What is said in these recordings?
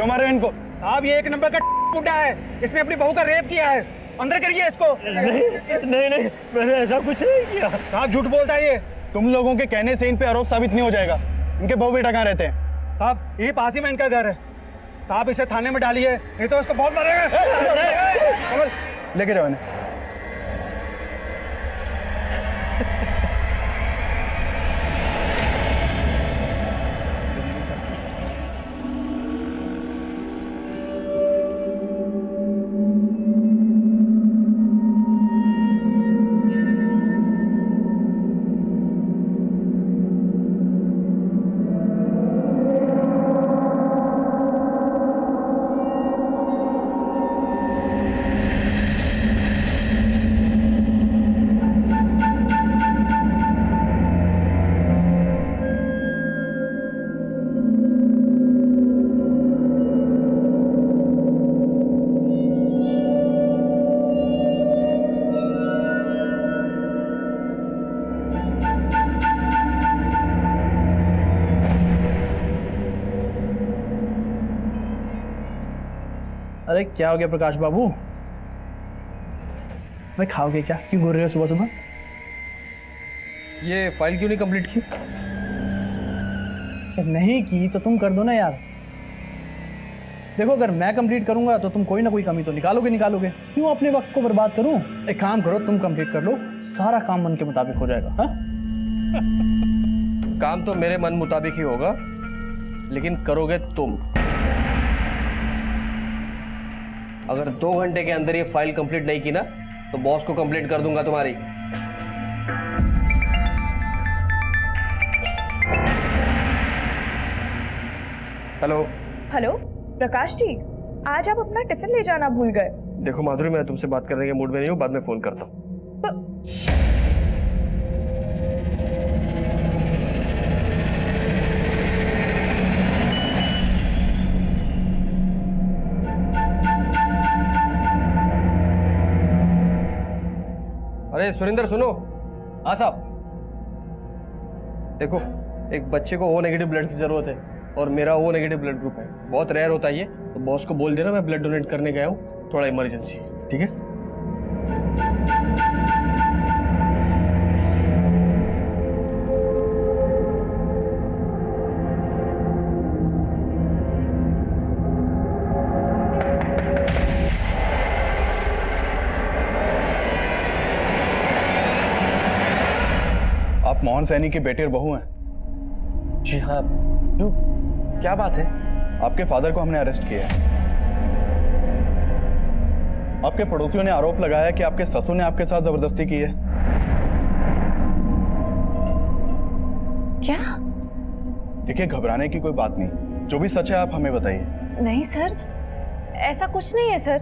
क्यों मार रहे हो इनको? आप ये एक नंबर का बुड्ढा है, इसने अपनी बहू का रेप किया है। अंदर करिए इसको। नहीं, मैंने ऐसा कुछ नहीं किया। साहब झूठ बोलता है ये। तुम लोगों के कहने से इन पे आरोप साबित नहीं हो जाएगा। इनके बहू बेटा कहाँ रहते हैं? साहब यही पास ही में इनका घर है। साहब इसे थाने में डालिए, नहीं तो इसको बहुत मारेगा। कमल, लेके जाओ इन्हें। अरे क्या हो गया प्रकाश बाबू? भाई खाओगे क्या? क्यों घूर रहे हो सुबह सुबह? ये फाइल क्यों नहीं कंप्लीट की? नहीं की तो तुम कर दो ना यार। देखो अगर मैं कंप्लीट करूंगा तो तुम कोई ना कोई कमी तो निकालोगे। क्यों अपने वक्त को बर्बाद करूं? एक काम करो, तुम कंप्लीट कर लो, सारा काम मन के मुताबिक हो जाएगा। हाँ? काम तो मेरे मन मुताबिक ही होगा, लेकिन करोगे तुम। अगर 2 घंटे के अंदर ये फाइल कंप्लीट नहीं की ना तो बॉस को कंप्लीट कर दूंगा तुम्हारी। हेलो हेलो प्रकाश जी, आज आप अपना टिफिन ले जाना भूल गए। देखो माधुरी, मैं तुमसे बात करने के मूड में नहीं हूँ, बाद में फोन करता हूँ। अरे सुरेंद्र सुनो। हाँ साहब। देखो एक बच्चे को ओ नेगेटिव ब्लड की जरूरत है और मेरा ओ नेगेटिव ब्लड ग्रुप है, बहुत रेयर होता है ये, तो बॉस को बोल देना मैं ब्लड डोनेट करने गया हूँ, थोड़ा इमरजेंसी है, ठीक है? आप मोहन सैनी के बेटे और बहू हैं? जी हाँ। क्यों, क्या बात है? आपके फादर को हमने अरेस्ट किया है। आपके पड़ोसियों ने आरोप लगाया कि आपके ससुर ने आपके साथ जबरदस्ती की है। क्या? देखिए घबराने की कोई बात नहीं, जो भी सच है आप हमें बताइए। नहीं सर, ऐसा कुछ नहीं है सर।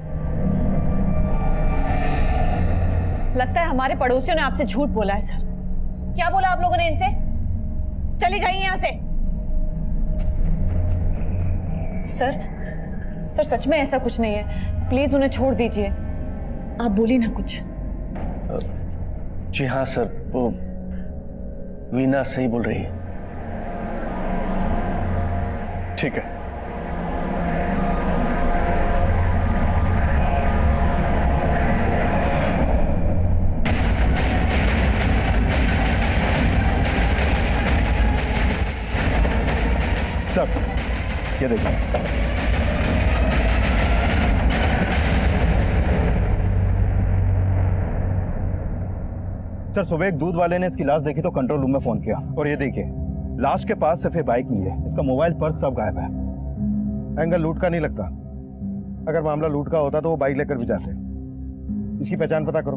लगता है हमारे पड़ोसियों ने आपसे झूठ बोला है सर। क्या बोला आप लोगों ने इनसे? चली जाइए यहां से। सर सच में ऐसा कुछ नहीं है, प्लीज उन्हें छोड़ दीजिए। आप बोलिए ना कुछ। जी हाँ सर, वो वीना सही बोल रही है। ठीक है। सर ये देखिए। सर सुबह एक दूध वाले ने इसकी लाश देखी तो कंट्रोल रूम में फोन किया, और ये देखिए लाश के पास सिर्फ बाइक मिली है, इसका मोबाइल पर्स सब गायब है। एंगल लूट का नहीं लगता। अगर मामला लूट का होता तो वो बाइक लेकर भी जाते। इसकी पहचान पता करो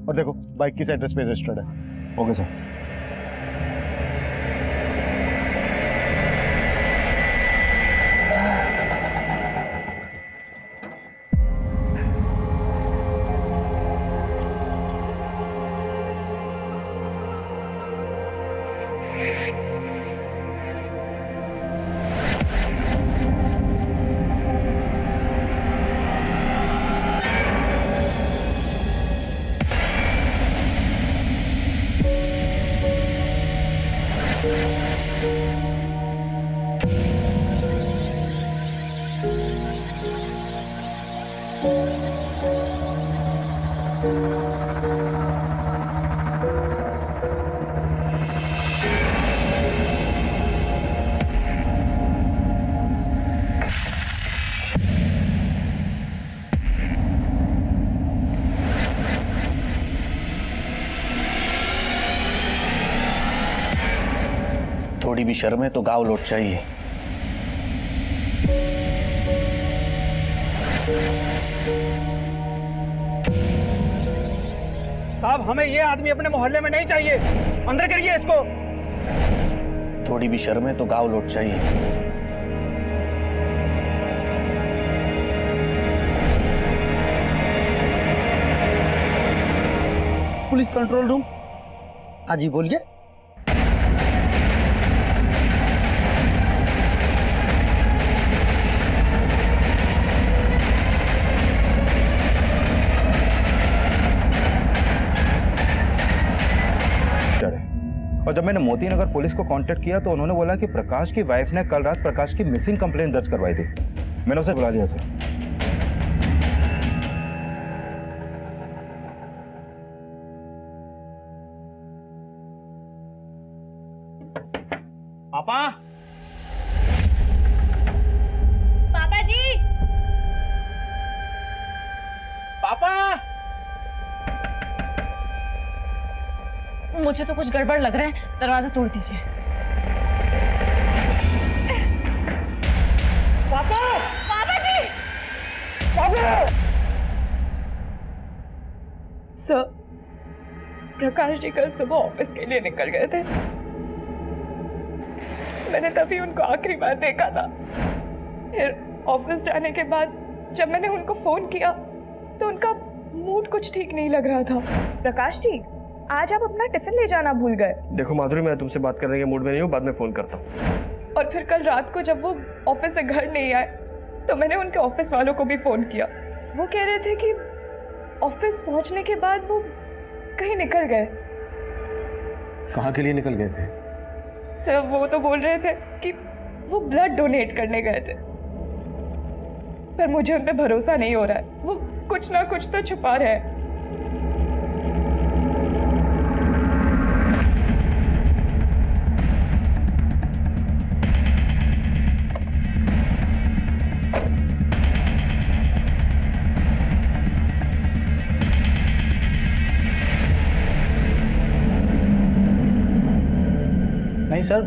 और देखो बाइक किस एड्रेस पे रजिस्टर्ड है। Okay sir. भी शर्म है तो गाँव लौट चाहिए। साहब हमें ये आदमी अपने मोहल्ले में नहीं चाहिए, अंदर करिए इसको। थोड़ी भी शर्म है तो गाँव लौट चाहिए। Police control room. हाँ जी बोलिए। और जब मैंने मोती नगर पुलिस को कांटेक्ट किया तो उन्होंने बोला कि प्रकाश की वाइफ ने कल रात प्रकाश की मिसिंग कंप्लेंट दर्ज करवाई थी। मैंने उसे बुला लिया सर। पापा, पापा जी, पापा। मुझे तो कुछ गड़बड़ लग रहा है, दरवाजा तोड़ दीजिए। पापा, पापा जी! पापा। सर, प्रकाश जी कल सुबह ऑफिस के लिए निकल गए थे। मैंने तभी उनको आखिरी बार देखा था। फिर ऑफिस जाने के बाद जब मैंने उनको फोन किया तो उनका मूड कुछ ठीक नहीं लग रहा था। प्रकाश जी, आज आप अपना टिफिन ले जाना भूल गए। देखो माधुरी, मैं तुमसे बात करने के मूड में नहीं हूँ, बाद में फोन करता हूँ। और फिर कल रात को जब वो ऑफिस से घर नहीं आए तो मैंने उनके ऑफिस वालों को भी फोन किया। वो कह रहे थे कि ऑफिस पहुंचने के बाद वो कहीं निकल गए। कहाँ के लिए निकल गए थे? सर, वो तो बोल रहे थे कि वो ब्लड डोनेट करने गए थे, पर मुझे उन पे भरोसा नहीं हो रहा है। वो कुछ ना कुछ तो छुपा रहे हैं। नहीं सर,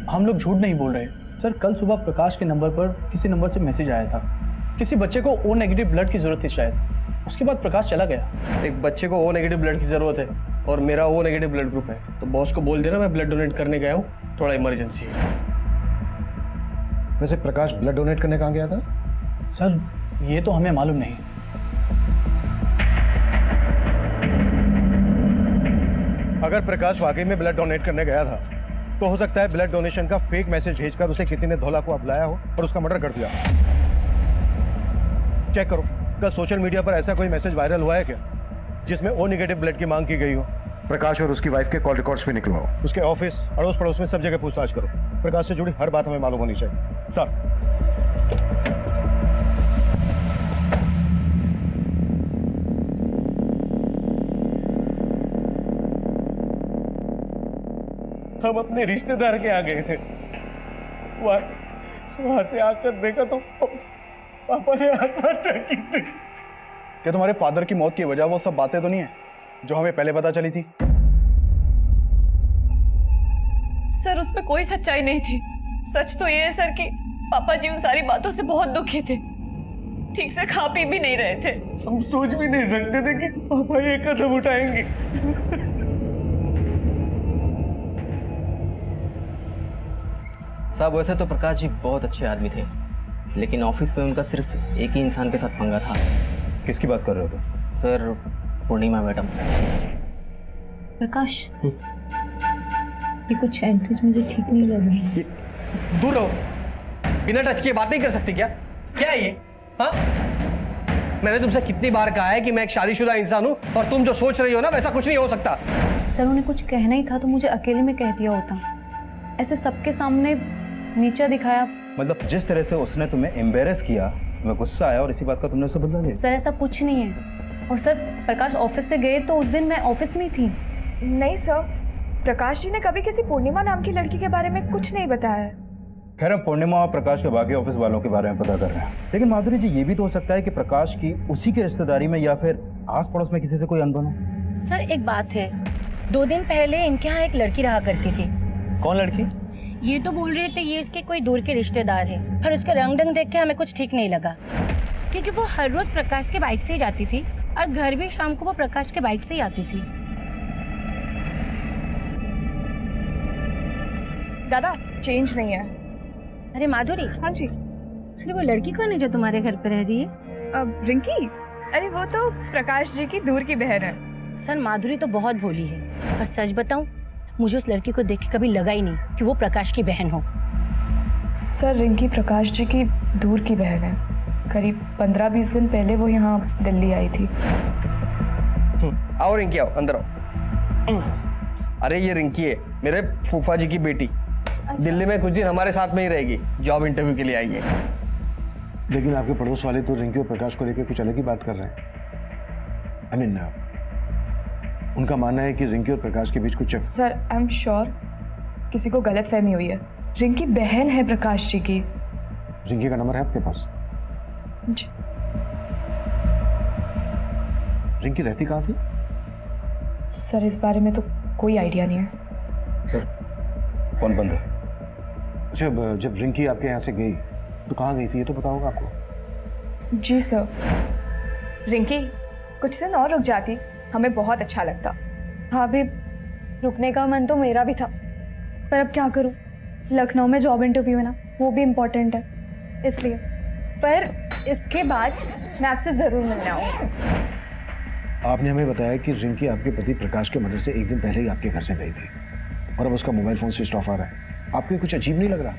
हम लोग झूठ नहीं बोल रहे। सर, कल सुबह प्रकाश के नंबर पर किसी नंबर से मैसेज आया था। किसी बच्चे को ओ नेगेटिव ब्लड की जरूरत थी शायद। उसके बाद प्रकाश चला गया। एक बच्चे को ओ नेगेटिव ब्लड की जरूरत है और मेरा ओ नेगेटिव ब्लड ग्रुप है, तो बॉस को बोल देना मैं ब्लड डोनेट करने गया हूँ, थोड़ा इमरजेंसी है। वैसे प्रकाश ब्लड डोनेट करने कहाँ गया था? सर, ये तो हमें मालूम नहीं। अगर प्रकाश वाकई में ब्लड डोनेट करने गया था तो हो सकता है ब्लड डोनेशन का फेक मैसेज भेजकर उसे किसी ने धोला को बुलाया हो और उसका मर्डर कर दिया। चेक करो, कल सोशल मीडिया पर ऐसा कोई मैसेज वायरल हुआ है क्या जिसमें ओ नेगेटिव ब्लड की मांग की गई हो? प्रकाश और उसकी वाइफ के कॉल रिकॉर्ड्स भी निकलवाओ। उसके ऑफिस, अड़ोस पड़ोस में सब जगह पूछताछ करो। प्रकाश से जुड़ी हर बात हमें मालूम होनी चाहिए। सर, हम अपने रिश्तेदार के यहाँ गए थे, वहां से आकर देखा तो पापा ने आत्महत्या की थी। क्या तुम्हारे फादर की मौत की वजह वो सब बातें तो नहीं है जो हमें पहले पता चली थी? सर, उसमें कोई सच्चाई नहीं थी। सच तो ये है सर कि पापा जी उन सारी बातों से बहुत दुखी थे, ठीक से खा पी भी नहीं रहे थे। हम सोच भी नहीं सकते थे कि पापा ये कदम उठाएंगे। साहब, वैसे तो प्रकाश जी बहुत अच्छे आदमी थे, लेकिन ऑफिस में उनका सिर्फ एक ही इंसान के साथ पंगा था। किसकी बात कर रहे हो तुम? सर, पूर्णिमा मैडम। प्रकाश, ये कुछ एंट्रीज मुझे ठीक नहीं लग रही। दूर रहो, बिना टच किए बात नहीं कर सकती क्या? क्या है ये? हाँ, मैंने तुमसे कितनी बार कहा है कि मैं एक शादीशुदा इंसान हूँ और तुम जो सोच रही हो ना वैसा कुछ नहीं हो सकता। सर, उन्हें कुछ कहना ही था तो मुझे अकेले में कह दिया होता, ऐसे सबके सामने नीचा दिखाया। मतलब जिस तरह से उसने तुम्हें एम्बेरस किया, मैं गुस्सा आया और इसी बात का तुमने उसे बदला लिया। सर, ऐसा कुछ नहीं है। और सर, प्रकाश ऑफिस से गए तो उस दिन मैं ऑफिस में ही थी। नहीं सर, प्रकाश जी ने कभी किसी पूर्णिमा नाम की लड़की के बारे में कुछ नहीं बताया है। खैर, हम पूर्णिमा और प्रकाश के बाकी ऑफिस वालों के बारे में पता कर रहे हैं। लेकिन माधुरी जी, ये भी तो हो सकता है कि प्रकाश की उसी की रिश्तेदारी में या फिर आस पड़ोस में किसी से कोई अनबन हो। सर, एक बात है, 2 दिन पहले इनके यहाँ एक लड़की रहा करती थी। कौन लड़की? ये तो बोल रहे थे ये इसके कोई दूर के रिश्तेदार है, पर उसका रंग ढंग देख के हमें कुछ ठीक नहीं लगा, क्योंकि वो हर रोज प्रकाश के बाइक से ही जाती थी और घर भी शाम को वो प्रकाश के बाइक से ही आती थी। दादा चेंज नहीं है। अरे माधुरी। हाँ जी। अरे वो लड़की कौन है जो तुम्हारे घर पे रह रही है? अब रिंकी, अरे वो तो प्रकाश जी की दूर की बहन है। सर माधुरी तो बहुत भोली है, पर सच बताऊं मुझे उस लड़की को देख के कभी लगा ही नहीं कि वो प्रकाश की बहन हो। सर रिंकी प्रकाश जी की दूर की बहन है। करीब 15-20 दिन पहले वो यहाँ दिल्ली आई थी। आओ रिंकी, आओ अंदर आओ। अरे ये रिंकी है, मेरे फूफा जी की बेटी। दिल्ली में कुछ दिन हमारे साथ में ही रहेगी, जॉब इंटरव्यू के लिए आई है। लेकिन आपके पड़ोस वाले तो रिंकी और प्रकाश को लेकर कुछ अलग ही बात कर रहे हैं। आई मीन उनका मानना है कि रिंकी और प्रकाश के बीच कुछ। सर आई एम श्योर किसी को गलत फहमी हुई है। रिंकी बहन है प्रकाश जी की। रिंकी का नंबर है आपके पास? जी। रिंकी रहती कहाँ थी? सर इस बारे में तो कोई आइडिया नहीं है। सर फोन बंद है। अच्छा, जब रिंकी आपके यहाँ से गई तो कहाँ गई थी, ये तो पता होगा आपको? जी सर। रिंकी कुछ दिन और रुक जाती, हमें बहुत अच्छा लगता। हाँ भी रुकने का मन तो मेरा भी था, पर अब क्या करूँ, लखनऊ में जॉब इंटरव्यू है ना, वो भी इम्पोर्टेंट है इसलिए। पर इसके बाद मैं आपसे ज़रूर मिलने आऊँगी। आपने हमें बताया कि रिंकी आपके पति प्रकाश के मर्डर से एक दिन पहले ही आपके घर से गई थी और अब उसका मोबाइल फोन स्विच ऑफ आ रहा है। आपको ये कुछ अजीब नहीं लग रहा?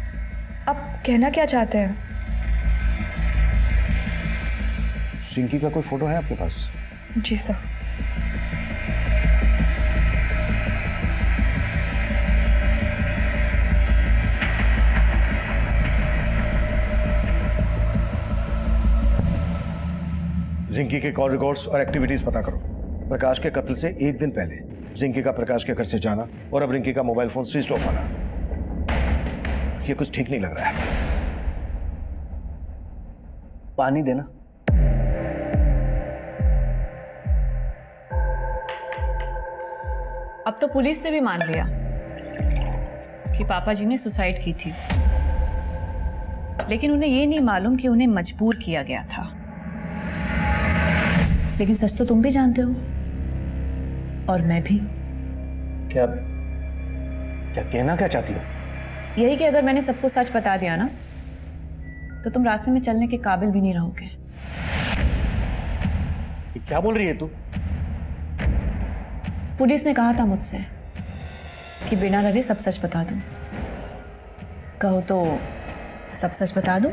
आप कहना क्या चाहते हैं? रिंकी का कोई फोटो है आपके पास? जी सर। रिंकी के कॉल रिकॉर्ड्स और एक्टिविटीज पता करो। प्रकाश के कत्ल से एक दिन पहले रिंकी का प्रकाश के घर से जाना और अब रिंकी का मोबाइल फोन स्विच ऑफ आना, ये कुछ ठीक नहीं लग रहा है। पानी देना। अब तो पुलिस ने भी मान लिया कि पापा जी ने सुसाइड की थी, लेकिन उन्हें ये नहीं मालूम कि उन्हें मजबूर किया गया था। लेकिन सच तो तुम भी जानते हो और मैं भी। क्या कहना क्या चाहती हो? यही कि अगर मैंने सबको सच बता दिया ना तो तुम रास्ते में चलने के काबिल भी नहीं रहोगे। क्या बोल रही है तू? पुलिस ने कहा था मुझसे कि बिना डरे सब सच बता दूं। कहो तो सब सच बता दूं?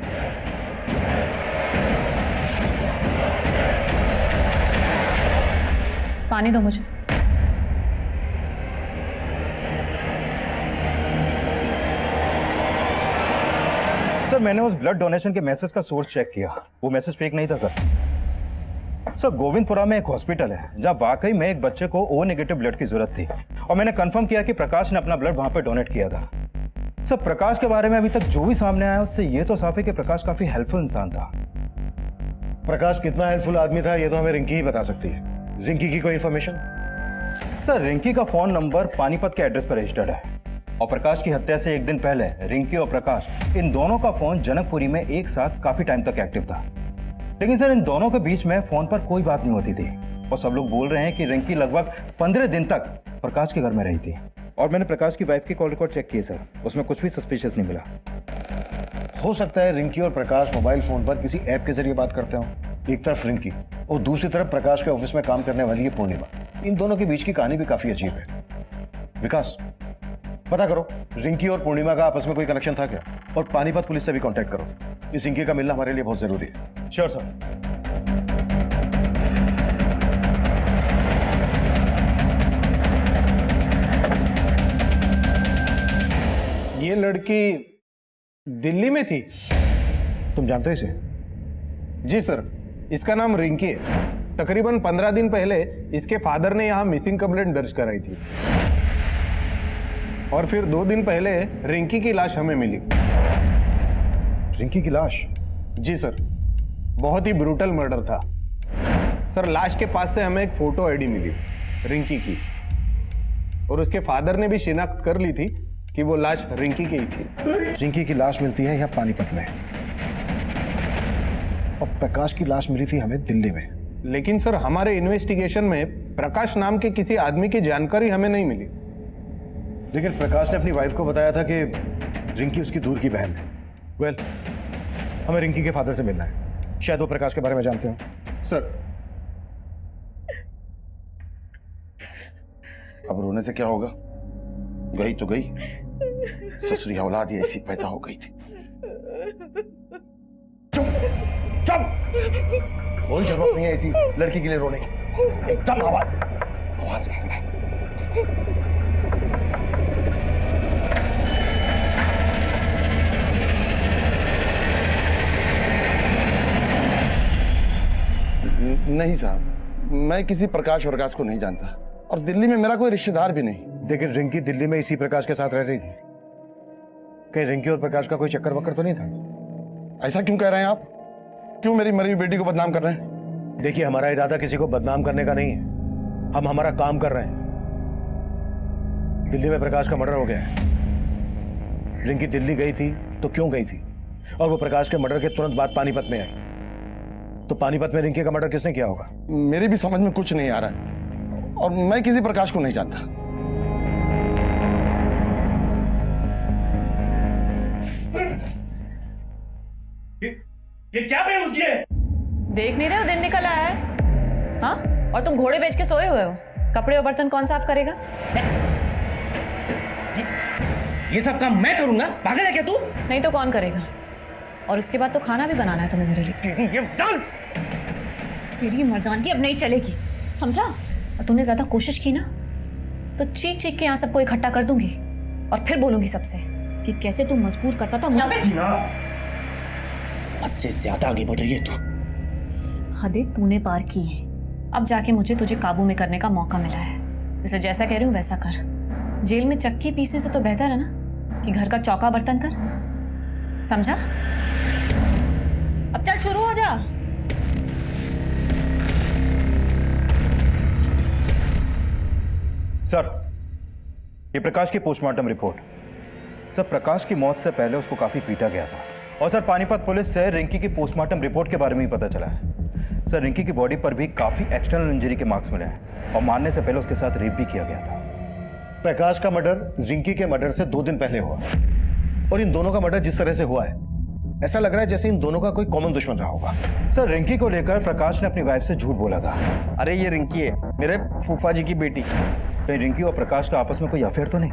पानी दो मुझे। सर मैंने उस ब्लड डोनेशन के मैसेज का सोर्स चेक किया, वो मैसेज फेक नहीं था सर, गोविंदपुरा में एक हॉस्पिटल है जहां वाकई में एक बच्चे को ओ नेगेटिव ब्लड की जरूरत थी और मैंने कंफर्म किया कि प्रकाश ने अपना ब्लड वहां पर डोनेट किया था। सर प्रकाश के बारे में अभी तक जो भी सामने आया उससे ये तो साफ है कि प्रकाश काफी हेल्पफुल इंसान था। प्रकाश कितना हेल्पफुल आदमी था ये तो हमें रिंकी ही बता सकती है। रिंकी की कोई इंफॉर्मेशन? सर रिंकी का फोन नंबर पानीपत के एड्रेस पर रजिस्टर्ड है और प्रकाश की हत्या से एक दिन पहले रिंकी और प्रकाश इन दोनों का फोन जनकपुरी में एक साथ काफी टाइम तक एक्टिव था। लेकिन सर इन दोनों के बीच में फोन पर कोई बात नहीं होती थी और सब लोग बोल रहे हैं कि रिंकी लगभग 15 दिन तक प्रकाश के घर में रही थी। और मैंने प्रकाश की वाइफ की कॉल रिकॉर्ड चेक किए सर, उसमें कुछ भी सस्पिशियस नहीं मिला। हो सकता है रिंकी और प्रकाश मोबाइल फोन पर किसी ऐप के जरिए बात करते हो। एक तरफ रिंकी और दूसरी तरफ प्रकाश के ऑफिस में काम करने वाली है पूर्णिमा। इन दोनों के बीच की कहानी भी काफी अजीब है। विकास पता करो रिंकी और पूर्णिमा का आपस में कोई कनेक्शन था क्या, और पानीपत पुलिस से भी कांटेक्ट करो। इस रिंकी का मिलना हमारे लिए बहुत जरूरी है। Sure sir. ये लड़की दिल्ली में थी? तुम जानते हो इसे? जी सर, इसका नाम रिंकी है। तकरीबन 15 दिन पहले इसके फादर ने यहाँ मिसिंग कंप्लेंट दर्ज कराई थी और फिर 2 दिन पहले रिंकी की लाश हमें मिली। रिंकी की लाश? जी सर, बहुत ही ब्रूटल मर्डर था सर। लाश के पास से हमें एक फोटो आईडी मिली रिंकी की और उसके फादर ने भी शिनाख्त कर ली थी कि वो लाश रिंकी की ही थी। रिंकी की लाश मिलती है यहाँ पानीपत में, और प्रकाश की लाश मिली थी हमें दिल्ली में। लेकिन सर हमारे इन्वेस्टिगेशन में प्रकाश नाम के किसी आदमी की जानकारी हमें नहीं मिली। लेकिन प्रकाश ने अपनी वाइफ को बताया था कि रिंकी उसकी दूर की बहन है। वेल, हमें रिंकी के फादर से मिलना है, शायद वो प्रकाश के बारे में जानते हो। सर, अब रोने से क्या होगा? गई तो गई, ससुरी औलाद ही ऐसी पैदा हो गई थी। चुप! कोई जरूरत नहीं है ऐसी लड़की के लिए रोने की। एकदम आवाज मत ला। नहीं साहब, मैं किसी प्रकाश को नहीं जानता, और दिल्ली में मेरा कोई रिश्तेदार भी नहीं। लेकिन रिंकी दिल्ली में इसी प्रकाश के साथ रह रही थी। कहीं रिंकी और प्रकाश का कोई चक्कर वक्कर तो नहीं था? ऐसा क्यों कह रहे हैं आप? क्यों मेरी मरी हुई बेटी को बदनाम कर रहे हैं? देखिए, हमारा इरादा किसी को बदनाम करने का नहीं है, हम हमारा काम कर रहे हैं। दिल्ली में प्रकाश का मर्डर हो गया है। रिंकी दिल्ली गई थी तो क्यों गई थी? और वो प्रकाश के मर्डर के तुरंत बाद पानीपत में आई, तो पानीपत में रिंकी का मर्डर किसने किया होगा? मेरी भी समझ में कुछ नहीं आ रहा है, और मैं किसी प्रकाश को नहीं जानता। ये क्या बेहुदी है? देख नहीं रहे हो दिन निकल आया है? हाँ, और तुम घोड़े बेच के सोए हुए हो। कपड़े और बर्तन कौन साफ करेगा? ये सब काम मैं करूंगा? पागल है क्या तू? नहीं तो कौन करेगा? और उसके बाद तो खाना भी बनाना है तुम्हें मेरे लिए। तेरी मर्दानगी अब नहीं चलेगी, समझा? और तुमने ज्यादा कोशिश की ना तो चीख चीख के यहाँ सबको इकट्ठा कर दूंगी, और फिर बोलूंगी सबसे कि कैसे तू मजबूर करता था मुझे। हद से ज्यादा आगे बढ़ रही है तू। हदें तूने पार की हैं। अब जाके मुझे तुझे काबू में करने का मौका मिला है। जैसे जैसा कह रही हूँ वैसा कर। जेल में चक्की पीसने से तो बेहतर है ना कि घर का चौका बर्तन कर, समझा? अब चल शुरू हो जा। सर, ये प्रकाश की पोस्टमार्टम रिपोर्ट। सर, प्रकाश की मौत से पहले उसको काफी पीटा गया था, और सर पानीपत पुलिस से रिंकी की पोस्टमार्टम रिपोर्ट के बारे में ही पता चला है। सर, रिंकी की बॉडी पर भी काफी एक्सटर्नल इंजरी के मार्क्स मिले हैं, और मारने से पहले उसके साथ रेप भी किया गया था। प्रकाश का मर्डर रिंकी के मर्डर से 2 दिन पहले हुआ, और इन दोनों का मर्डर जिस तरह से हुआ है, ऐसा लग रहा है जैसे इन दोनों का कोई कॉमन दुश्मन रहा होगा। सर, रिंकी को लेकर प्रकाश ने अपनी वाइफ से झूठ बोला था। अरे ये रिंकी है, मेरे फूफा जी की बेटी। कहीं रिंकी और प्रकाश का आपस में कोई अफेयर तो नहीं?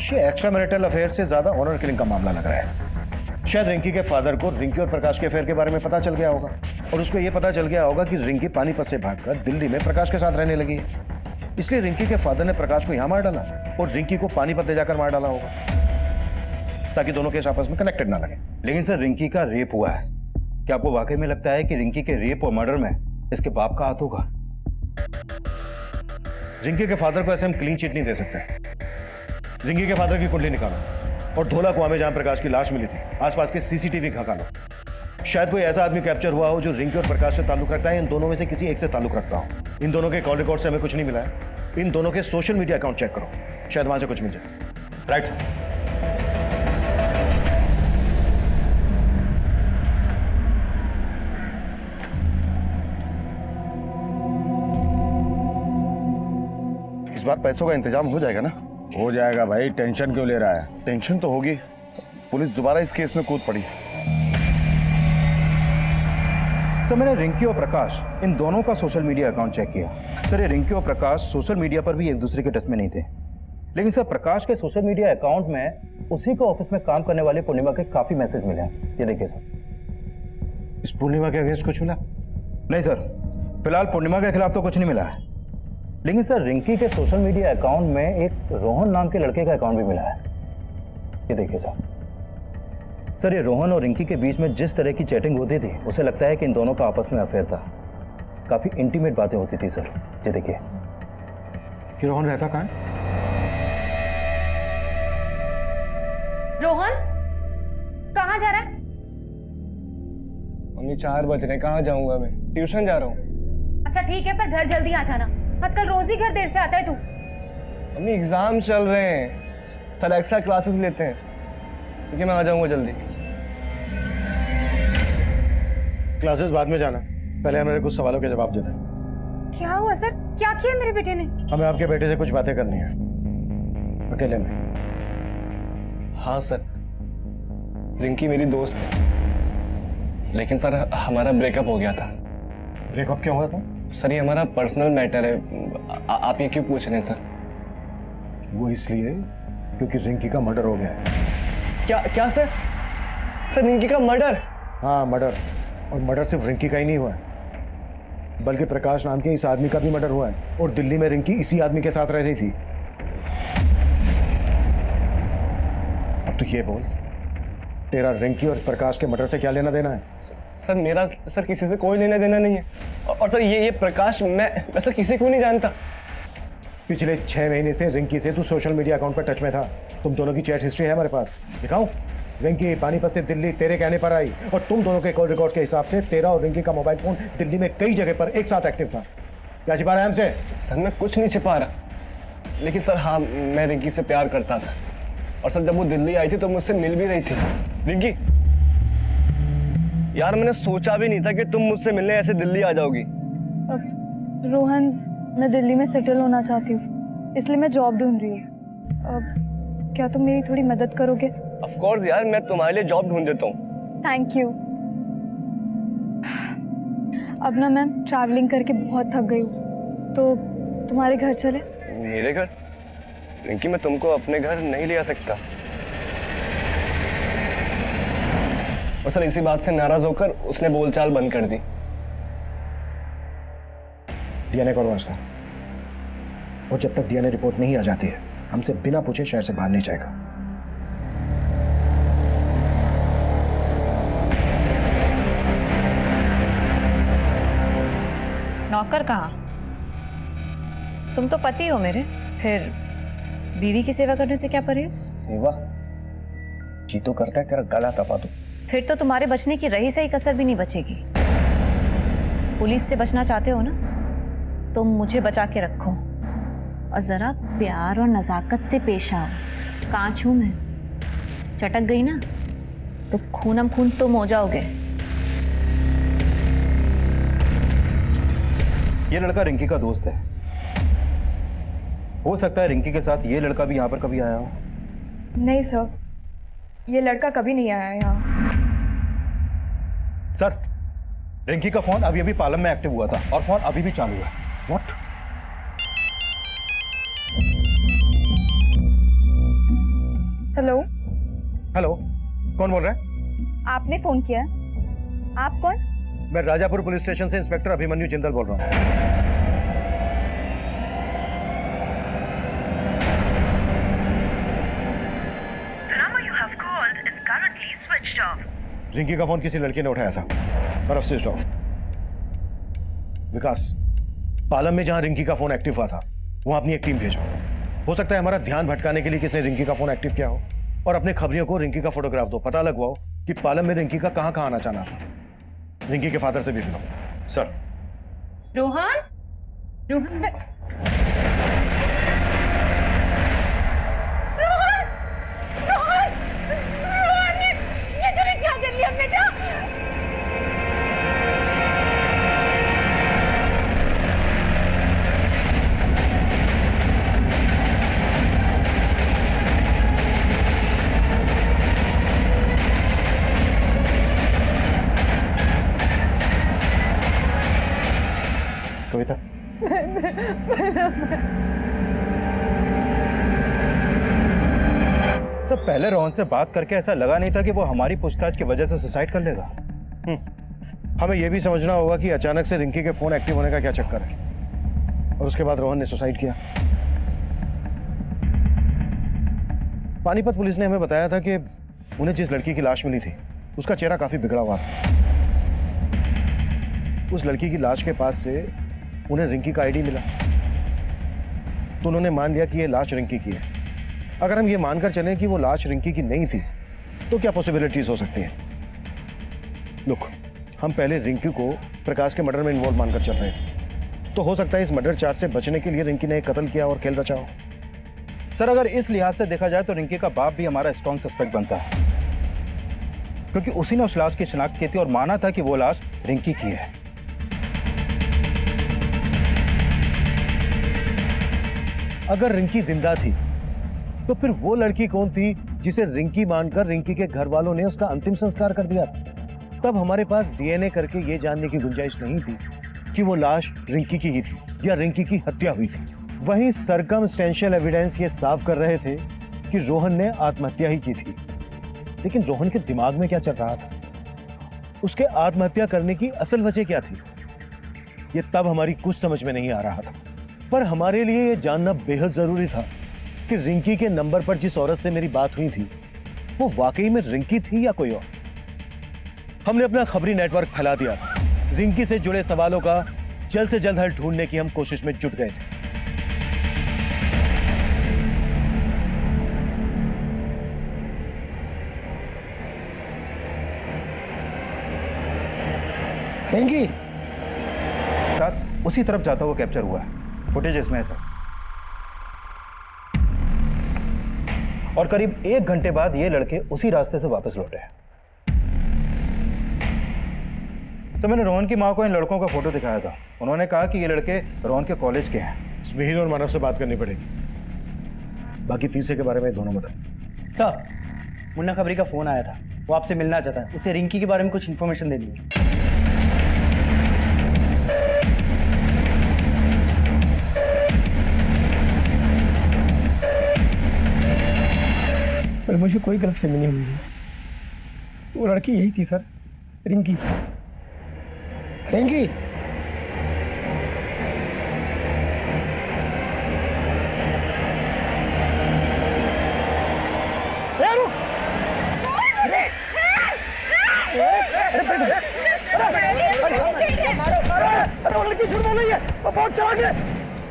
ये एक्स्ट्रा मैरिटल अफेयर से ज्यादा ऑनर किलिंग का मामला लग रहा है। शायद रिंकी के फादर को रिंकी और प्रकाश के अफेयर के बारे में पता चल गया होगा, और उसको ये पता चल गया होगा कि रिंकी पानीपत से भागकर दिल्ली में प्रकाश के साथ रहने लगी है। इसलिए रिंकी के फादर ने प्रकाश को यहां मार डाला और रिंकी को पानीपत ले जाकर मार डाला होगा, ताकि दोनों केस आपस में कनेक्टेड ना लगे। लेकिन सर, रिंकी का रेप हुआ है। क्या आपको वाकई में लगता है कि रिंकी के रेप और मर्डर में इसके बाप का हाथ होगा? रिंकी के फादर को ऐसे हम क्लीन चिट नहीं दे सकते। रिंकी के फादर की कुंडली निकालो और धोला कुआं में जहां प्रकाश की लाश मिली थी आसपास के सीसीटीवी खंगालो। शायद कोई ऐसा आदमी कैप्चर हुआ हो जो रिंकी और प्रकाश से ताल्लुक रखता है, इन दोनों में से किसी एक से ताल्लुक रखता हो। इन दोनों के कॉल रिकॉर्ड से हमें कुछ नहीं मिला है। इन दोनों के सोशल मीडिया अकाउंट चेक करो, शायद वहां से कुछ मिल जाए। Right sir. इस बार पैसों का इंतजाम हो जाएगा ना? हो जाएगा भाई, टेंशन क्यों ले रहा है? टेंशन तो होगी, पुलिस दोबारा इस केस में कूद पड़ी। सर, मैंने रिंकी और प्रकाश इन दोनों का सोशल मीडिया अकाउंट चेक किया। सर, ये रिंकी और प्रकाश सोशल मीडिया पर भी एक दूसरे के टच में नहीं थे। लेकिन सर, प्रकाश के सोशल मीडिया अकाउंट में उसी को ऑफिस में काम करने वाले पूर्णिमा के काफी मैसेज मिले हैं। ये देखिए सर। इस पूर्णिमा के अगेंस्ट कुछ मिला? नहीं सर, फिलहाल पूर्णिमा के खिलाफ तो कुछ नहीं मिला है। लेकिन सर, रिंकी के सोशल मीडिया अकाउंट में एक रोहन नाम के लड़के का अकाउंट भी मिला है। ये देखिए सर, ये रोहन और रिंकी के बीच में जिस तरह की चैटिंग होती थी, उसे लगता है कि इन दोनों का आपस में अफेयर था। काफी इंटीमेट बातें होती थी सर। ये देखिए। कि रोहन रहता कहाँ है? रोहन कहाँ जा रहा है? मम्मी 4 बज रहे, कहाँ जाऊंगा मैं? ट्यूशन जा रहा हूँ। अच्छा ठीक है, पर घर जल्दी आ जाना। आजकल रोज ही घर देर से आता है तू। मम्मी एग्जाम चल रहे हैं। सर एक्स्ट्रा क्लासेस लेते हैं, ठीक है मैं आ जाऊंगा जल्दी। क्लासेस बाद में जाना, पहले हमें कुछ सवालों के जवाब देना है। क्या हुआ सर? क्या किया मेरे बेटे ने? हमें आपके बेटे से कुछ बातें करनी है, अकेले में। हाँ सर, रिंकी मेरी दोस्त है, लेकिन सर हमारा ब्रेकअप हो गया था। ब्रेकअप क्यों हुआ था? सर ये हमारा पर्सनल मैटर है, आप ये क्यों पूछ रहे हैं सर? वो इसलिए क्योंकि रिंकी का मर्डर हो गया है। क्या सर? सर रिंकी का मर्डर? हाँ मर्डर, और मर्डर सिर्फ रिंकी का ही नहीं हुआ है, बल्कि प्रकाश नाम के इस आदमी का भी मर्डर हुआ है, और दिल्ली में रिंकी इसी आदमी के साथ रह रही थी। अब तो ये बोल, तेरा रिंकी और प्रकाश के मर्डर से क्या लेना देना है? सर मेरा सर किसी से कोई लेना देना नहीं है, और सर ये प्रकाश मैं सर किसी को नहीं जानता। पिछले 6 महीने से रिंकी से तू सोशल मीडिया अकाउंट पर टच में था, तुम दोनों की चैट हिस्ट्री है हमारे पास, दिखाऊं? रिंकी पानीपत से दिल्ली तेरे कहने पर आई, और तुम दोनों के कॉल रिकॉर्ड के हिसाब से तेरा और रिंकी का मोबाइल फोन दिल्ली में कई जगह पर एक साथ एक्टिव था। क्या छिपा रहा है हमसे? सर मैं कुछ नहीं छिपा रहा, लेकिन सर हाँ मैं रिंकी से प्यार करता था, और सर जब वो दिल्ली आई थी तो मुझसे मिल भी रही थी। रिंकी यार, मैंने सोचा भी नहीं था कि तुम मुझसे मिलने ऐसे दिल्ली आ जाओगी। रोहन, मैं दिल्ली में सेटल होना चाहती हूँ, इसलिए मैं जॉब ढूंढ रही हूँ। क्या तुम मेरी थोड़ी मदद करोगे? ऑफ कोर्स यार, मैं तुम्हारे लिए जॉब ढूंढ देता हूँ। Thank you. अब ना मैं ट्रैवलिंग करके बहुत थक गई हूँ, तो तुम्हारे घर चले? मेरे घर? रिंकी मैं तुमको अपने घर नहीं ले आ सकता, और सर इसी बात से नाराज होकर उसने बोलचाल बंद कर दी। डीएनए करवा उसका, और जब तक डीएनए रिपोर्ट नहीं आ जाती है हमसे बिना पूछे शहर से बाहर नहीं जाएगा। नौकर कहाँ? तुम तो पति हो मेरे, फिर बीवी की सेवा करने से क्या परहेज? सेवा जी तो करता है तेरा गला दबा दूं। फिर तो तुम्हारे बचने की रही सही कसर भी नहीं बचेगी। पुलिस से बचना चाहते हो ना, तो मुझे बचा के रखो, और जरा प्यार और नजाकत से पेश आओ। कांच हूं मैं, चटक गई ना तो खूनम खून तुम हो जाओगे। ये लड़का रिंकी का दोस्त है, हो सकता है रिंकी के साथ ये लड़का भी यहाँ पर कभी आया हो। नहीं सर, ये लड़का कभी नहीं आया यहाँ। सर, रिंकी का फोन अभी अभी पालम में एक्टिव हुआ था, और फोन अभी भी चालू है। व्हाट? हेलो हेलो, कौन बोल रहा है? आपने फोन किया है? आप कौन? मैं राजापुर पुलिस स्टेशन से इंस्पेक्टर अभिमन्यु जिंदल बोल रहा हूँ। रिंकी का फोन किसी लड़के ने उठाया था, पर अब स्विच ऑफ। विकास, पालम में जहां रिंकी का फोन एक्टिव हुआ था वहां अपनी एक टीम भेजो। हो सकता है हमारा ध्यान भटकाने के लिए किसने रिंकी का फोन एक्टिव किया हो, और अपने खबरियों को रिंकी का फोटोग्राफ दो, पता लगवाओ कि पालम में रिंकी का कहां कहां आना जाना था। रिंकी के फादर से भी मिलो। सर। रोहन, रोहन, ये तूने क्या कर लिया बेटा? कविता, सर पहले रोहन से बात करके ऐसा लगा नहीं था कि वो हमारी पूछताछ की वजह से सुसाइड कर लेगा। हमें यह भी समझना होगा कि अचानक से रिंकी के फोन एक्टिव होने का क्या चक्कर है, और उसके बाद रोहन ने सुसाइड किया। पानीपत पुलिस ने हमें बताया था कि उन्हें जिस लड़की की लाश मिली थी उसका चेहरा काफी बिगड़ा हुआ था। उस लड़की की लाश के पास से उन्हें रिंकी का आईडी मिला, तो उन्होंने मान लिया कि यह लाश रिंकी की है। अगर हम ये मानकर चलें कि वो लाश रिंकी की नहीं थी, तो क्या पॉसिबिलिटीज हो सकती हैं? लुक, हम पहले रिंकी को प्रकाश के मर्डर में इन्वॉल्व मानकर चल रहे हैं, तो हो सकता है इस मर्डर चार्ज से बचने के लिए रिंकी ने एक कत्ल किया और खेल रचा हो। सर अगर इस लिहाज से देखा जाए तो रिंकी का बाप भी हमारा स्ट्रॉन्ग सस्पेक्ट बनता है, क्योंकि उसी ने उस लाश की शिनाख्त की थी और माना था कि वो लाश रिंकी की है। अगर रिंकी जिंदा थी तो फिर वो लड़की कौन थी जिसे रिंकी मानकर रिंकी के घर वालों ने उसका अंतिम संस्कार कर दिया था? तब हमारे पास डीएनए करके ये जानने की गुंजाइश नहीं थी कि वो लाश रिंकी की ही थी या रिंकी की हत्या हुई थी। वहीं सर्कमस्टेंशियल एविडेंस ये साफ कर रहे थे कि रोहन ने आत्महत्या ही की थी। लेकिन रोहन के दिमाग में क्या चल रहा था? उसके आत्महत्या करने की असल वजह क्या थी? ये तब हमारी कुछ समझ में नहीं आ रहा था। पर हमारे लिए ये जानना बेहद जरूरी था कि रिंकी के नंबर पर जिस औरत से मेरी बात हुई थी वो वाकई में रिंकी थी या कोई और। हमने अपना खबरी नेटवर्क फैला दिया। रिंकी से जुड़े सवालों का जल्द से जल्द हल ढूंढने की हम कोशिश में जुट गए थे। रिंकी उसी तरफ जाता हुआ कैप्चर हुआ है। फुटेज इसमें है सर। और करीब 1 घंटे बाद ये लड़के उसी रास्ते से वापस लौटे हैं। तो मैंने रोहन की मां को इन लड़कों का फोटो दिखाया था। उन्होंने कहा कि ये लड़के रोहन के कॉलेज के हैं। मिहिर और मानव से बात करनी पड़ेगी। बाकी तीसरे के बारे में दोनों बताएं। सर, मुन्ना खबरी का फोन आया था, वो आपसे मिलना चाहता है। उसे रिंकी के बारे में कुछ इन्फॉर्मेशन देनी है। सर मुझे कोई गलतफहमी नहीं हुई है। वो लड़की यही थी सर, रिंकी। रिंकी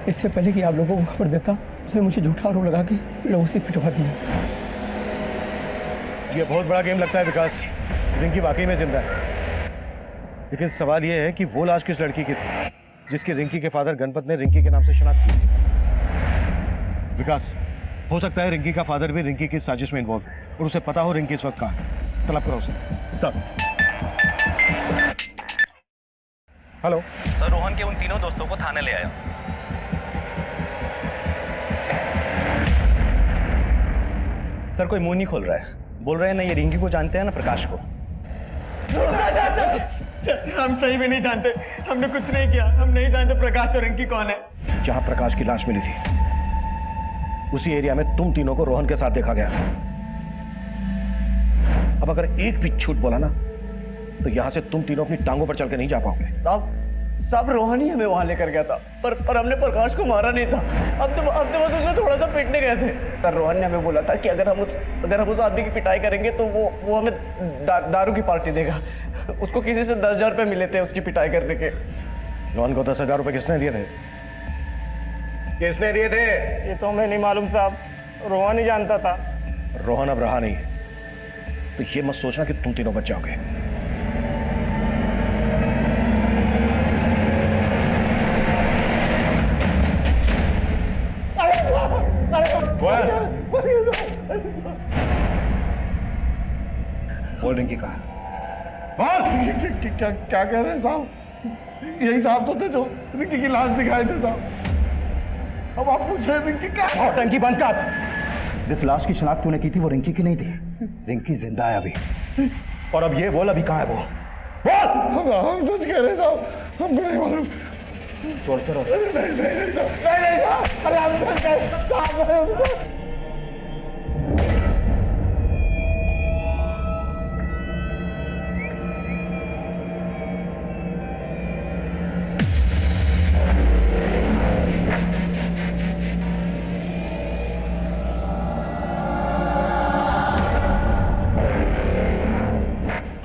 इससे पहले कि आप लोगों को खबर देता, उसने मुझे झूठा आरोप लगा के लोगों से पिटवा दिया। ये बहुत बड़ा गेम लगता है विकास। रिंकी वाकई में जिंदा है, लेकिन सवाल ये है कि वो लाश किस लड़की की थी जिसकी रिंकी के फादर गणपत ने रिंकी के नाम से शनाख्त की। विकास, हो सकता है रिंकी का फादर भी रिंकी की साजिश में इन्वॉल्व हो और उसे पता हो रिंकी इस वक्त कहाँ है। तलब करो उसे। सर हेलो सर, रोहन के उन तीनों दोस्तों को थाने ले आया। सर कोई मुंह नहीं खोल रहा है। बोल रहे हैं ना ये रिंकी को जानते हैं ना प्रकाश को। हम सही में नहीं जानते, हमने कुछ नहीं किया। हम नहीं जानते प्रकाश और रिंकी कौन है। जहां प्रकाश की लाश मिली थी उसी एरिया में तुम तीनों को रोहन के साथ देखा गया था। अब अगर एक भी झूठ बोला ना तो यहां से तुम तीनों अपनी टांगों पर चल के नहीं जा पाओगे। सब रोहन ही हमें वहां लेकर गया था, पर हमने प्रकाश को मारा नहीं था। अब तो बस उसमें थोड़ा सा पीटने गए थे। पर रोहन ने हमें बोला था कि अगर हम उस आदमी की पिटाई करेंगे तो वो हमें दारू की पार्टी देगा। उसको किसी से 10,000 रुपये मिले थे उसकी पिटाई करने के। रोहन को 10,000 रुपये किसने दिए थे? किसने दिए थे? ये तो हमें नहीं मालूम साहब, रोहन ही जानता था। रोहन अब रहा नहीं, तो ये मत सोचना कि तुम तीनों बच जाओगे। बोल रिंकी कहाँ? क्या कह रहे हैं साहब? यही साहब तो थे जो रिंकी की लाश दिखाए थे साहब। अब आप पूछे रिंकी क्या? टंकी बंद कर। जिस लाश की शिनाख्त तूने की थी वो रिंकी की नहीं थी। रिंकी जिंदा है अभी। और अब ये बोल, अभी कहाँ है वो? बोल। हम सच कह रहे हैं साहब, हमको नहीं मालूम। छोड़ते रहो। नहीं साहब, अरे हम सच कह रहे हैं साहब।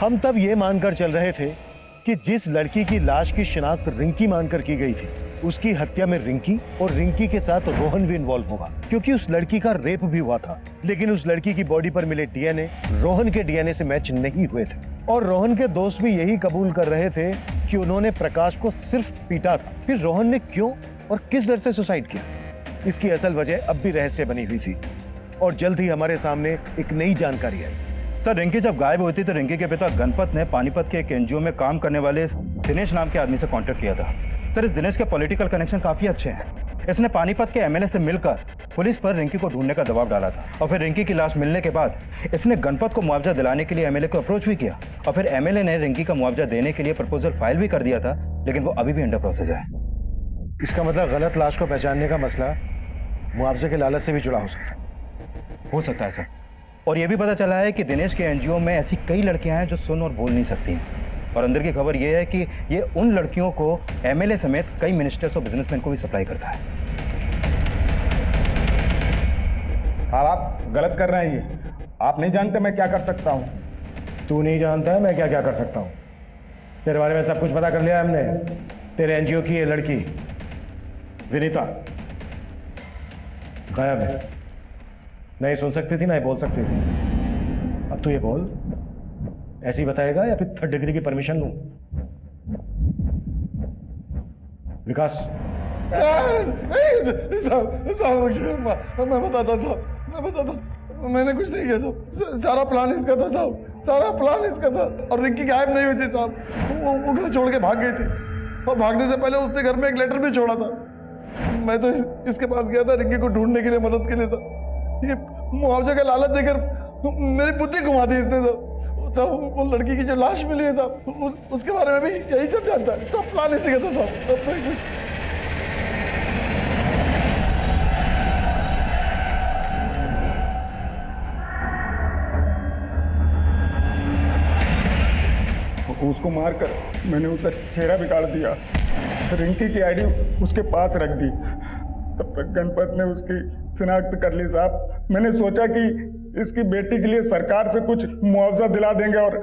हम तब ये मानकर चल रहे थे कि जिस लड़की की लाश की शिनाख्त रिंकी मानकर की गई थी उसकी हत्या में रिंकी और रिंकी के साथ रोहन भी इन्वॉल्व होगा, क्योंकि उस लड़की का रेप भी हुआ था। लेकिन उस लड़की की बॉडी पर मिले डीएनए रोहन के डीएनए से मैच नहीं हुए थे। और रोहन के दोस्त भी यही कबूल कर रहे थे कि उन्होंने प्रकाश को सिर्फ पीटा था। फिर रोहन ने क्यों और किस डर से सुसाइड किया? इसकी असल वजह अब भी रहस्य बनी हुई थी और जल्द ही हमारे सामने एक नई जानकारी आई। सर रिंकी जब गायब हुई थी तो रिंकी के पिता गणपत ने पानीपत के एक एनजीओ में काम करने वाले इस दिनेश नाम के आदमी से कांटेक्ट किया था। सर इस दिनेश के पॉलिटिकल कनेक्शन काफी अच्छे हैं। इसने पानीपत के एमएलए से मिलकर पुलिस पर रिंकी को ढूंढने का दबाव डाला था और फिर रिंकी की लाश मिलने के बाद इसने गणपत को मुआवजा दिलाने के लिए एमएलए को अप्रोच भी किया और फिर एमएलए ने रिंकी का मुआवजा देने के लिए प्रपोजल फाइल भी कर दिया था, लेकिन वो अभी भी अंडर प्रोसेस है। इसका मतलब गलत लाश को पहचानने का मसला मुआवजे के लालच से भी जुड़ा हो सकता है सर। और ये भी पता चला है कि दिनेश के एनजीओ में ऐसी कई लड़कियां हैं जो सुन और बोल नहीं सकती हैं। और अंदर की खबर ये है कि ये उन लड़कियों को एमएलए समेत कई मिनिस्टर्स और बिजनेसमैन को भी सप्लाई करता है। साहब आप गलत कर रहे हैं, ये आप नहीं जानते मैं क्या कर सकता हूँ। तू नहीं जानता है मैं क्या क्या कर सकता हूँ। तेरे बारे में सब कुछ पता कर लिया हमने। तेरे एनजीओ की ये लड़की विनीता गायब है। नहीं सुन सकती थी ना ही बोल सकती थी। अब तू ये बोल, ऐसे ही बताएगा या फिर 3rd डिग्री की परमिशन लूं? विकास मैं बताता था मैंने कुछ नहीं किया साहब। सारा प्लान इसका था साहब, सारा प्लान इसका था। और रिंकी गायब नहीं हुई थी साहब, वो घर छोड़ के भाग गई थी और भागने से पहले उसने घर में एक लेटर भी छोड़ा था। मैं तो इसके पास गया था रिंकी को ढूंढने के लिए, मदद के लिए साहब। ये मुआवजे का लालच देकर मेरी बुद्धि घुमा दी इसने साहब। वो लड़की की जो लाश मिली है साहब, उसके बारे में भी यही सब जानता है। सब प्लान इसी का था साहब। उसको मारकर मैंने उसका चेहरा बिगाड़ दिया, रिंकी की आईडी उसके पास रख दी। तब तक गणपत ने उसकी शिनाख्त कर ली साहब। मैंने सोचा कि इसकी बेटी के लिए सरकार से कुछ मुआवजा दिला देंगे और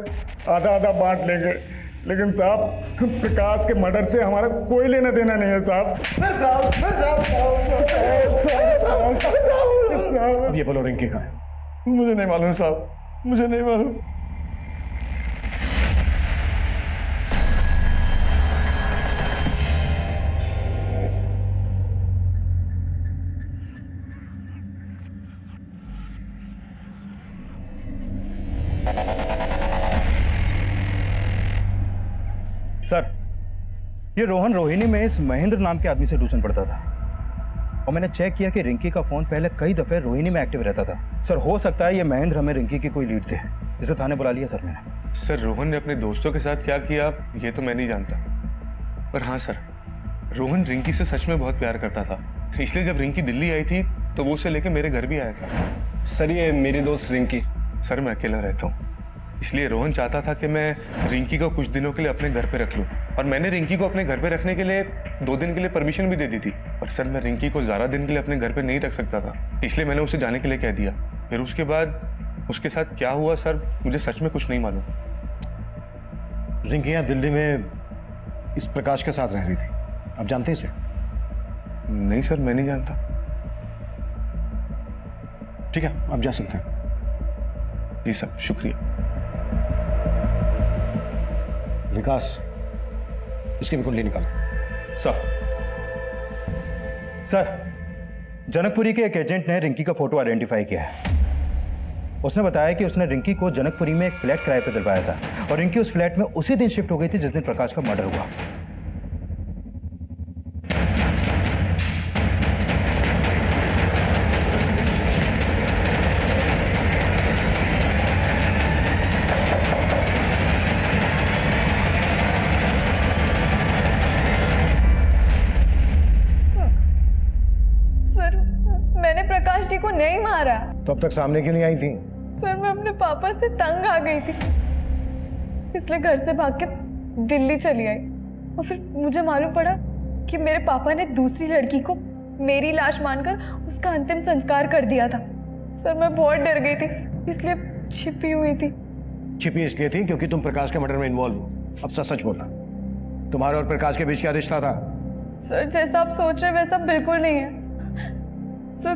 आधा आधा बांट लेंगे, लेकिन साहब प्रकाश के मर्डर से हमारा कोई लेना देना नहीं है साहब। अब ये बोलो रिंकी कहाँ है? मुझे नहीं मालूम साहब, मुझे नहीं मालूम। सर ये रोहन रोहिणी में इस महेंद्र नाम के आदमी से ट्यूशन पढ़ता था और मैंने चेक किया कि रिंकी का फोन पहले कई दफे रोहिणी में एक्टिव रहता था। सर हो सकता है ये महेंद्र हमें रिंकी की कोई लीड थे। इसे थाने बुला लिया सर मैंने। सर रोहन ने अपने दोस्तों के साथ क्या किया ये तो मैं नहीं जानता, पर हाँ सर रोहन रिंकी से सच में बहुत प्यार करता था, इसलिए जब रिंकी दिल्ली आई थी तो वो उसे लेकर मेरे घर भी आया था। सर ये मेरी दोस्त रिंकी। सर मैं अकेला रहता हूँ, इसलिए रोहन चाहता था कि मैं रिंकी को कुछ दिनों के लिए अपने घर पे रख लूं और मैंने रिंकी को अपने घर पे रखने के लिए 2 दिन के लिए परमिशन भी दे दी थी। पर सर मैं रिंकी को ज़्यादा दिन के लिए अपने घर पे नहीं रख सकता था, इसलिए मैंने उसे जाने के लिए कह दिया। फिर उसके बाद उसके साथ क्या हुआ सर मुझे सच में कुछ नहीं मालूम। रिंकी यहाँ दिल्ली में इस प्रकाश के साथ रह रही थी, आप जानते हैं इसे? नहीं सर मैं नहीं जानता। ठीक है आप जा सकते हैं। जी सर शुक्रिया। विकास इसकी भी कुंडली निकालो। सर जनकपुरी के एक एजेंट ने रिंकी का फोटो आइडेंटिफाई किया है। उसने बताया कि उसने रिंकी को जनकपुरी में एक फ्लैट किराए पर दिलवाया था और रिंकी उस फ्लैट में उसी दिन शिफ्ट हो गई थी जिस दिन प्रकाश का मर्डर हुआ। प्रकाश जी को नहीं मारा। तो अब तक सामने क्यों नहीं आई थी? सर मैं अपने पापा से तंग आ गई थी, इसलिए घर से भाग के दिल्ली चली आई और फिर मुझे मालूम पड़ा कि मेरे पापा ने दूसरी लड़की को मेरी लाश मानकर उसका अंतिम संस्कार कर दिया था। सर मैं बहुत डर गई थी, इसलिए छिपी हुई थी। छिपी इसलिए थी क्योंकि तुम प्रकाश के मर्डर में इन्वॉल्व हो। अब सच सच बोलना, तुम्हारे और प्रकाश के बीच क्या रिश्ता था? सर जैसा आप सोच रहे वैसा बिल्कुल नहीं है सर,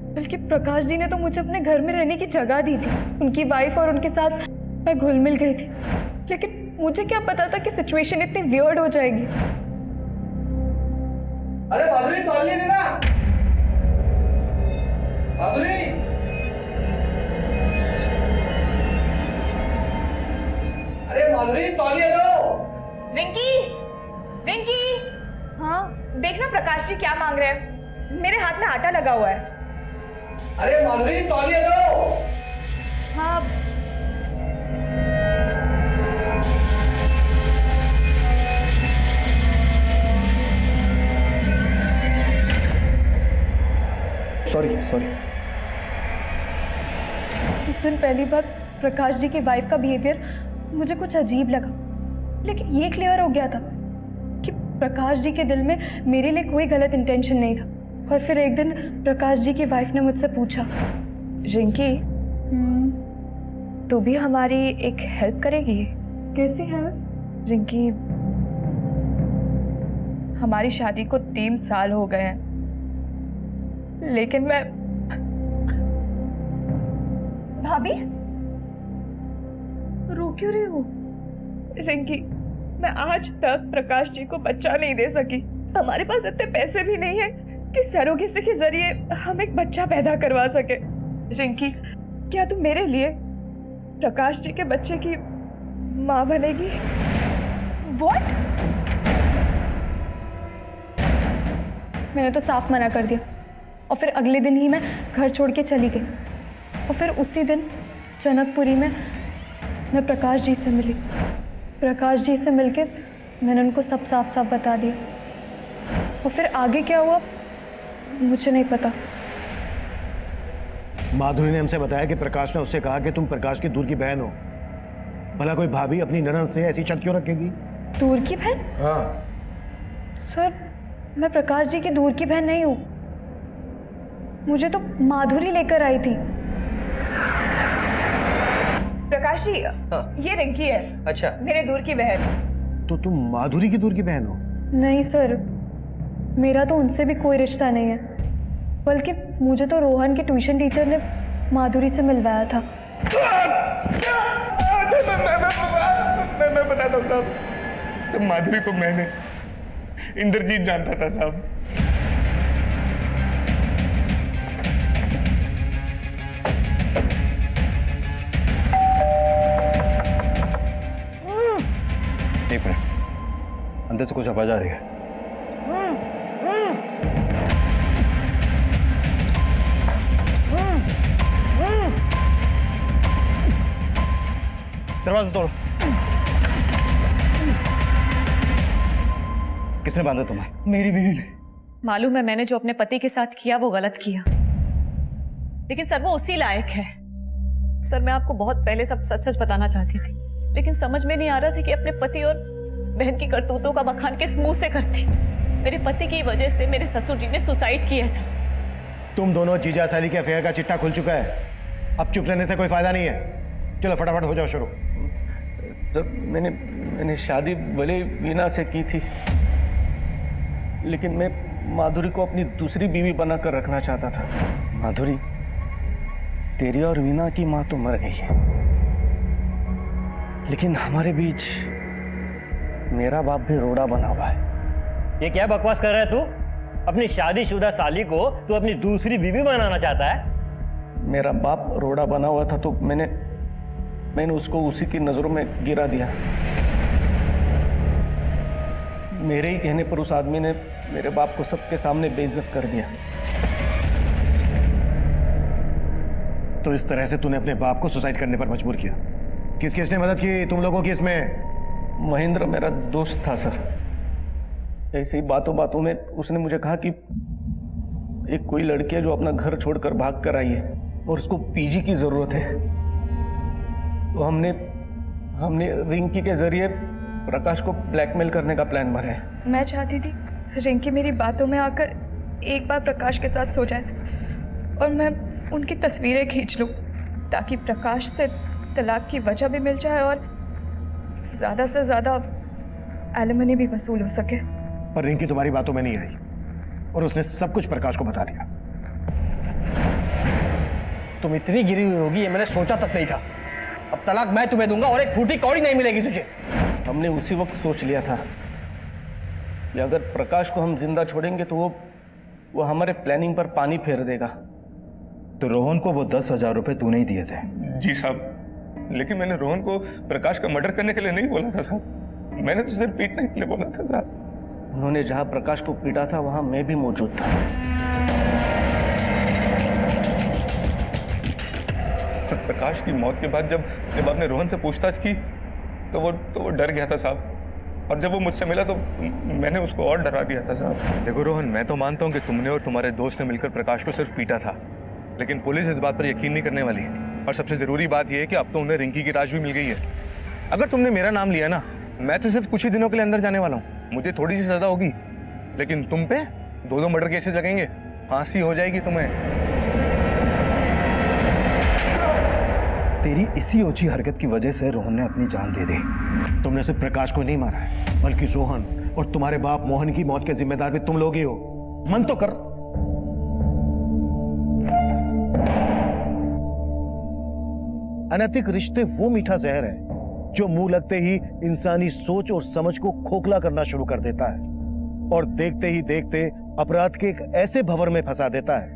बल्कि प्रकाश जी ने तो मुझे अपने घर में रहने की जगह दी थी। उनकी वाइफ और उनके साथ मैं घुल मिल गई थी, लेकिन मुझे क्या पता था कि सिचुएशन इतनी वियर्ड हो जाएगी। अरे माधुरी तौल नहीं देना। माधुरी, अरे माधुरी तौलिया लो। रिंकी, रिंकी, हाँ देखना प्रकाश जी क्या मांग रहे हैं। मेरे हाथ में आटा लगा हुआ है। अरे माधुरी तौलिया लो। हाँ सॉरी। उस दिन पहली बार प्रकाश जी की वाइफ का बिहेवियर मुझे कुछ अजीब लगा, लेकिन ये क्लियर हो गया था कि प्रकाश जी के दिल में मेरे लिए कोई गलत इंटेंशन नहीं था। और फिर एक दिन प्रकाश जी की वाइफ ने मुझसे पूछा, रिंकी, तू भी हमारी एक हेल्प करेगी? कैसी हेल्प? रिंकी, हमारी शादी को 3 साल हो गए हैं, लेकिन मैं भाभी रो क्यों रही हो? रिंकी, मैं आज तक प्रकाश जी को बच्चा नहीं दे सकी। हमारे पास इतने पैसे भी नहीं है कि सरोगेसी के जरिए हम एक बच्चा पैदा करवा सके। रिंकी, क्या तू मेरे लिए प्रकाश जी के बच्चे की माँ बनेगी? What? मैंने तो साफ मना कर दिया और फिर अगले दिन ही मैं घर छोड़ के चली गई। और फिर उसी दिन जनकपुरी में मैं प्रकाश जी से मिली। प्रकाश जी से मिलके मैंने उनको सब साफ साफ बता दिया। और फिर आगे क्या हुआ मुझे नहीं पता। माधुरी ने हमसे बताया कि प्रकाश ने उससे कहा कि तुम प्रकाश की दूर की बहन हो। भला कोई भाभी अपनी ननद से ऐसी शक क्यों रखेगी? दूर की बहन? हाँ सर, मैं प्रकाश जी की दूर की बहन नहीं हूँ। मुझे तो माधुरी लेकर आई थी। प्रकाश जी, ये रिंकी है। अच्छा, मेरे दूर की बहन। तो तुम माधुरी की दूर की बहन हो? नहीं सर, मेरा तो उनसे भी कोई रिश्ता नहीं है, बल्कि मुझे तो रोहन के ट्यूशन टीचर ने माधुरी से मिलवाया था। मैं बताता हूँ साहब। सब माधुरी को मैंने इंद्रजीत जानता था साहब। एक मिनट, अंदर से कुछ आवाज आ रही है। दरवाजा तोड़ो। किसने बांधा तुम्हें? मेरी बीवी ने। मालूम है मैंने जो अपने पति के साथ किया वो गलत किया, लेकिन सर वो उसी लायक है। सर मैं आपको बहुत पहले सब सच सच बताना चाहती थी, लेकिन समझ में नहीं आ रहा था कि अपने पति और बहन की करतूतों का बखान किस मुंह से करती। मेरे पति की वजह से मेरे ससुर जी ने सुसाइड किया सर। तुम दोनों जीजा साली के अफेयर का चिट्ठा खुल चुका है। अब चुप रहने से कोई फायदा नहीं है। चलो फटाफट हो जाओ शुरू। तो मैंने शादी भले वीना से की थी, लेकिन मैं माधुरी को अपनी दूसरी बीवी बनाकर रखना चाहता था। माधुरी, तेरी और वीना की माँ तो मर गई है, लेकिन हमारे बीच मेरा बाप भी रोड़ा बना हुआ है। ये क्या बकवास कर रहा है तू? अपनी शादीशुदा साली को तू अपनी दूसरी बीवी बनाना चाहता है? मेरा बाप रोड़ा बना हुआ था तो मैंने उसको उसी की नजरों में गिरा दिया। मेरे ही कहने पर उस आदमी ने मेरे बाप को सबके सामने बेइज्जत कर दिया। तो इस तरह से तूने अपने बाप को सुसाइड करने पर मजबूर किया। किसने मदद की तुम लोगों की इसमें? महेंद्र मेरा दोस्त था सर। ऐसी बातों बातों में उसने मुझे कहा कि एक कोई लड़की है जो अपना घर छोड़कर भाग कर आई है और उसको पीजी की जरूरत है। तो हमने रिंकी के जरिए प्रकाश को ब्लैकमेल करने का प्लान बनाया। मैं चाहती थी रिंकी मेरी बातों में आकर एक बार प्रकाश के साथ सो जाए और मैं उनकी तस्वीरें खींच लूं, ताकि प्रकाश से तलाक की वजह भी मिल जाए और ज़्यादा से ज़्यादा एलिमनी भी वसूल हो सके। पर रिंकी तुम्हारी बातों में नहीं आई और उसने सब कुछ प्रकाश को बता दिया। तुम इतनी गिरी हुई होगी ये मैंने सोचा तक नहीं था। अब तलाक मैं तुम्हें दूंगा और एक फूटी कौड़ी नहीं मिलेगी तुझे। हमने उसी वक्त सोच लिया था कि अगर प्रकाश को हम जिंदा छोड़ेंगे तो वो हमारे प्लानिंग पर पानी फेर देगा। तो रोहन को वो 10,000 रुपए तूने ही दिए थे। जी साहब, लेकिन मैंने रोहन को प्रकाश का मर्डर करने के लिए नहीं बोला था साहब, मैंने तो सिर्फ पीटने के लिए बोला था साहब। उन्होंने जहां प्रकाश को पीटा था वहां मैं भी मौजूद था। प्रकाश की मौत के बाद जब आपने रोहन से पूछताछ की तो वो डर गया था साहब, और जब वो मुझसे मिला तो मैंने उसको और डरा दिया था साहब। देखो रोहन, मैं तो मानता हूँ कि तुमने और तुम्हारे दोस्त ने मिलकर प्रकाश को सिर्फ पीटा था, लेकिन पुलिस इस बात पर यकीन नहीं करने वाली। और सबसे जरूरी बात यह है कि अब तो उन्हें रिंकी की लाश भी मिल गई है। अगर तुमने मेरा नाम लिया ना, मैं तो सिर्फ कुछ ही दिनों के लिए अंदर जाने वाला हूँ, मुझे थोड़ी सी सजा होगी, लेकिन तुम पे 2-2 मर्डर केसेस लगेंगे, फांसी हो जाएगी तुम्हें। तेरी इसी ओछी हरकत की वजह से रोहन ने अपनी जान दे दी। तुमने सिर्फ प्रकाश को नहीं मारा है, बल्कि रोहन और तुम्हारे बाप मोहन की मौत के जिम्मेदार भी तुम लोग ही हो। मन तो कर। अनैतिक रिश्ते वो मीठा जहर है जो मुंह लगते ही इंसानी सोच और समझ को खोखला करना शुरू कर देता है, और देखते ही देखते अपराध के एक ऐसे भंवर में फंसा देता है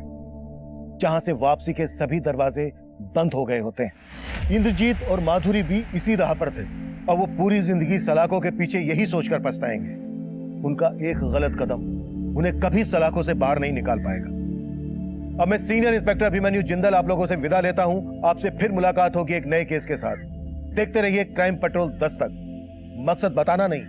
जहां से वापसी के सभी दरवाजे बंद हो गए होते हैं। इंद्रजीत और माधुरी भी इसी राह पर थे, और वो पूरी जिंदगी सलाखों के पीछे यही सोचकर पछताएंगे। उनका एक गलत कदम उन्हें कभी सलाखों से बाहर नहीं निकाल पाएगा। अब मैं सीनियर इंस्पेक्टर अभिमन्यु जिंदल आप लोगों से विदा लेता हूं। आपसे फिर मुलाकात होगी एक नए केस के साथ। देखते रहिए क्राइम पेट्रोल 10 तक। मकसद बताना नहीं,